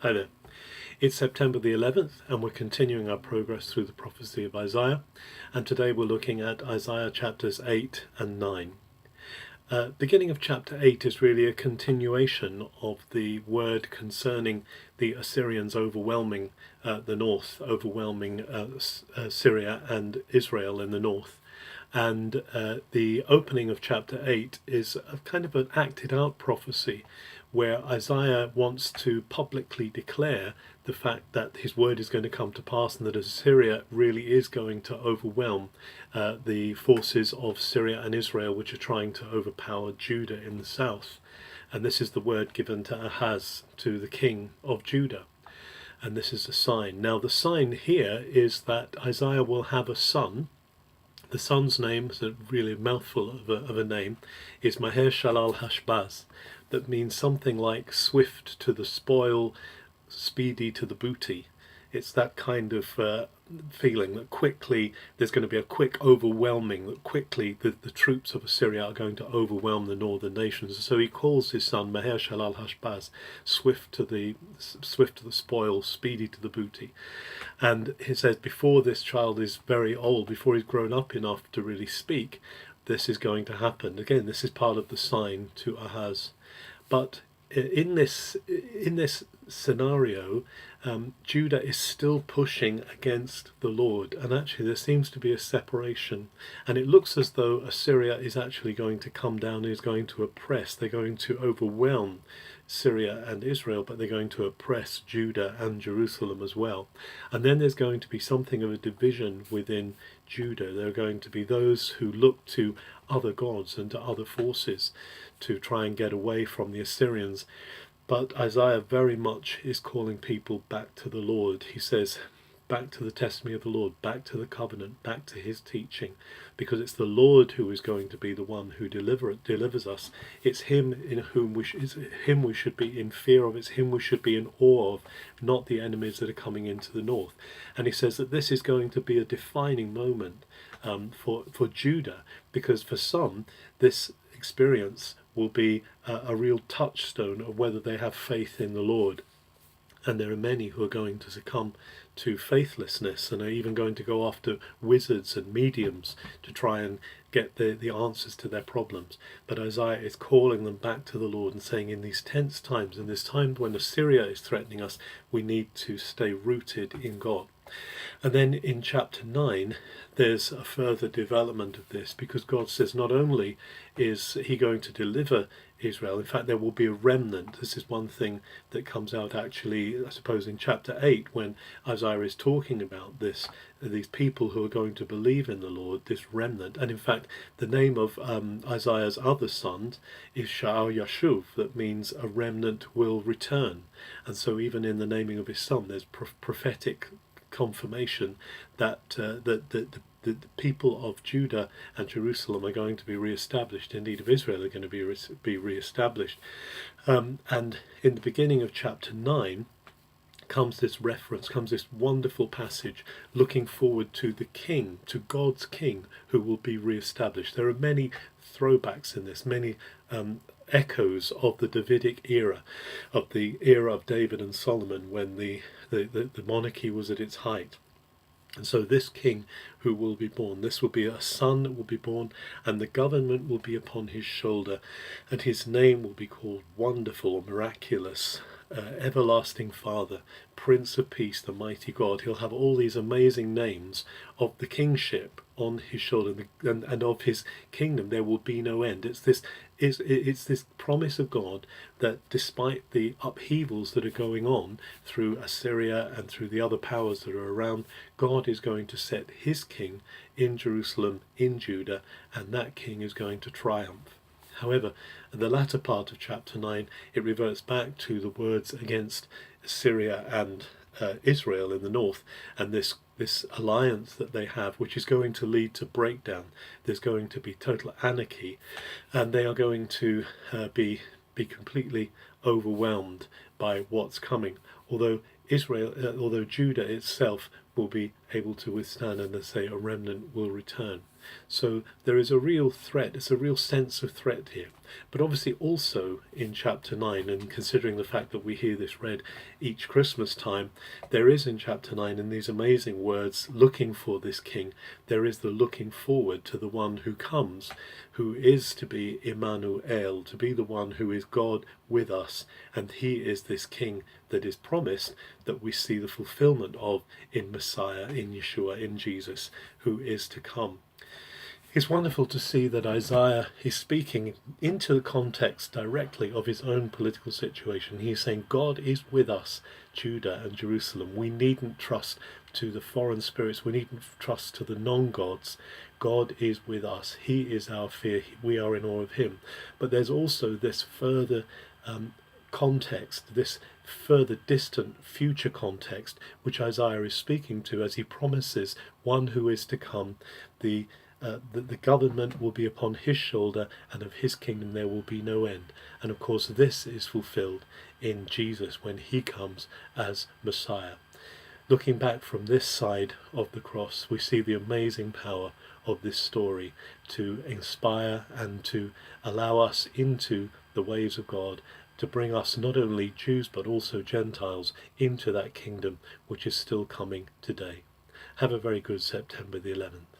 Hi there. It's September the 11th, and we're continuing our progress through the prophecy of Isaiah. And today we're looking at Isaiah chapters 8 and 9. Beginning of chapter 8 is really a continuation of the word concerning the Assyrians overwhelming the north, overwhelming Syria and Israel in the north. And the opening of chapter 8 is a kind of an acted out prophecy where Isaiah wants to publicly declare the fact that his word is going to come to pass and that Assyria really is going to overwhelm the forces of Syria and Israel, which are trying to overpower Judah in the south. And this is the word given to Ahaz, to the king of Judah. And this is a sign. Now the sign here is that Isaiah will have a son. The son's name, is a really mouthful of a name, is Maher Shalal Hashbaz. That means something like swift to the spoil, speedy to the booty. It's that kind of feeling that quickly there's going to be a quick overwhelming, that quickly the troops of Assyria are going to overwhelm the northern nations. So he calls his son Maher Shalal Hashbaz, swift to the spoil, speedy to the booty. And he says before this child is very old, before he's grown up enough to really speak, this is going to happen. Again, this is part of the sign to Ahaz. But in this scenario, Judah is still pushing against the Lord, and actually there seems to be a separation, and it looks as though Assyria is actually going to come down and is going to oppress. They're going to overwhelm Syria and Israel, but they're going to oppress Judah and Jerusalem as well. And then there's going to be something of a division within Judah. There are going to be those who look to other gods and to other forces to try and get away from the Assyrians. But Isaiah very much is calling people back to the Lord. He says, back to the testimony of the Lord, back to the covenant, back to his teaching, because it's the Lord who is going to be the one who delivers us. It's him in whom we should be in fear of. It's him we should be in awe of, not the enemies that are coming into the north. And he says that this is going to be a defining moment for Judah, because for some this experience will be a real touchstone of whether they have faith in the Lord. And there are many who are going to succumb to faithlessness and are even going to go after wizards and mediums to try and get the answers to their problems. But Isaiah is calling them back to the Lord and saying, in these tense times, in this time when Assyria is threatening us, we need to stay rooted in God. And then in chapter 9, there's a further development of this, because God says not only is he going to deliver Israel, in fact there will be a remnant. This is one thing that comes out actually, I suppose, in chapter 8 when Isaiah is talking about these people who are going to believe in the Lord, this remnant. And in fact the name of Isaiah's other son is Sha'ar Yashuv, that means a remnant will return. And so even in the naming of his son there's prophetic confirmation that the people of Judah and Jerusalem are going to be re-established. Indeed, of Israel are going to be re-established. And in the beginning of chapter 9 comes this reference, comes this wonderful passage looking forward to the king, to God's king, who will be re-established. There are many throwbacks in this, many echoes of the Davidic era, of the era of David and Solomon, when the monarchy was at its height. And so this king who will be born, this will be a son that will be born, and the government will be upon his shoulder, and his name will be called Wonderful or Miraculous, Everlasting Father, Prince of Peace, the Mighty God. He'll have all these amazing names of the kingship on his shoulder, and of his kingdom there will be no end. It's this promise of God that despite the upheavals that are going on through Assyria and through the other powers that are around, God is going to set his king in Jerusalem, in Judah, and that king is going to triumph. However, in the latter part of chapter 9, it reverts back to the words against Syria and Israel in the north, and this alliance that they have, which is going to lead to breakdown. There's going to be total anarchy, and they are going to be completely overwhelmed by what's coming. Although Judah itself will be able to withstand, and they say a remnant will return. So there is a real threat, it's a real sense of threat here. But obviously also in chapter 9, and considering the fact that we hear this read each Christmas time, there is in chapter 9, in these amazing words, looking for this king, there is the looking forward to the one who comes, who is to be Emmanuel, to be the one who is God with us, and he is this king that is promised, that we see the fulfillment of in Messiah, in Yeshua, in Jesus, who is to come. It's wonderful to see that Isaiah is speaking into the context directly of his own political situation. He's saying, God is with us, Judah and Jerusalem. We needn't trust to the foreign spirits. We needn't trust to the non-gods. God is with us. He is our fear. We are in awe of him. But there's also this further context, this further distant future context, which Isaiah is speaking to as he promises one who is to come. The government will be upon his shoulder, and of his kingdom there will be no end. And of course this is fulfilled in Jesus when he comes as Messiah. Looking back from this side of the cross, we see the amazing power of this story to inspire and to allow us into the ways of God, to bring us not only Jews but also Gentiles into that kingdom which is still coming today. Have a very good September the 11th.